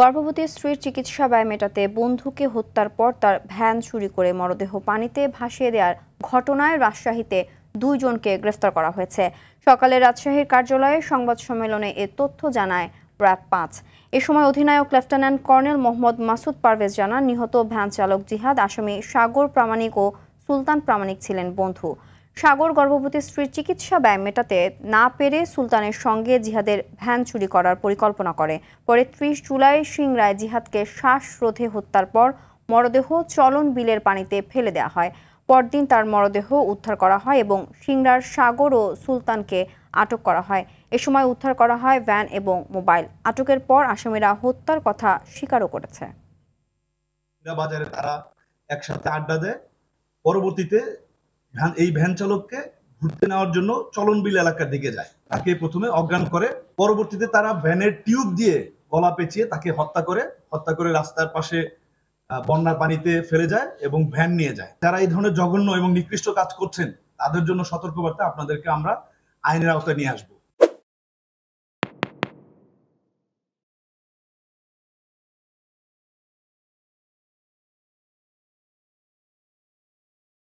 গর্ভবতী স্ত্রীর চিকিৎসা ব্যয় মেটাতে বন্ধুকে হত্যার পর তার ভ্যান চুরি করে মরদেহ পানিতে ভাসিয়ে দেওয়ার ঘটনায় রাজশাহীতে 2 জনকে গ্রেফতার করা হয়েছে। সকালে রাজশাহীর কার্যালয়ে সংবাদ সম্মেলনে এ তথ্য জানায় র্যাব 5। এ সময় অধিনায়ক লেফটেন্যান্ট কর্নেল মোহাম্মদ মাসুদ পারভেজ জানান, নিহত ভ্যান চালক জিহাদ, আসামি সাগর প্রামাণিক ও সুলতান প্রামাণিক ছিলেন বন্ধু। সাগর গর্ভবতী স্ত্রীর চিকিৎসা ব্যয় মেটাতে না পেরে সুলতানের সঙ্গে জিহাদের ভ্যান চুরি করার পরিকল্পনা করে। পরে 30 জুলাই সিংড়ায় জিহাদকে শ্বাসরোধে হত্যার পর মরদেহ চলন বিলের পানিতে ফেলে দেওয়া হয়। পরদিন তার মরদেহ উদ্ধার করা হয় এবং সিংড়ার সাগর ও সুলতানকে আটক করা হয়। এ সময় উদ্ধার করা হয় ভ্যান এবং মোবাইল। আটকের পর আসামিরা হত্যার কথা স্বীকারও করেছে। বাজারে তারা একসাথে আড্ডা দেয়। পরবর্তীতে এই ভ্যান চালককে ঘুরতে নেওয়ার জন্য চলনবিল এলাকার দিকে যায়। তাকে প্রথমে অজ্ঞান করে, পরবর্তীতে তারা ভ্যানের টিউব দিয়ে গলা পেঁচিয়ে তাকে হত্যা করে রাস্তার পাশে বন্যার পানিতে ফেলে যায় এবং ভ্যান নিয়ে যায়। যারা এই ধরনের জঘন্য এবং নিকৃষ্ট কাজ করছেন তাদের জন্য সতর্কবার্তা, আপনাদেরকে আমরা আইনের আওতায় নিয়ে আসবো।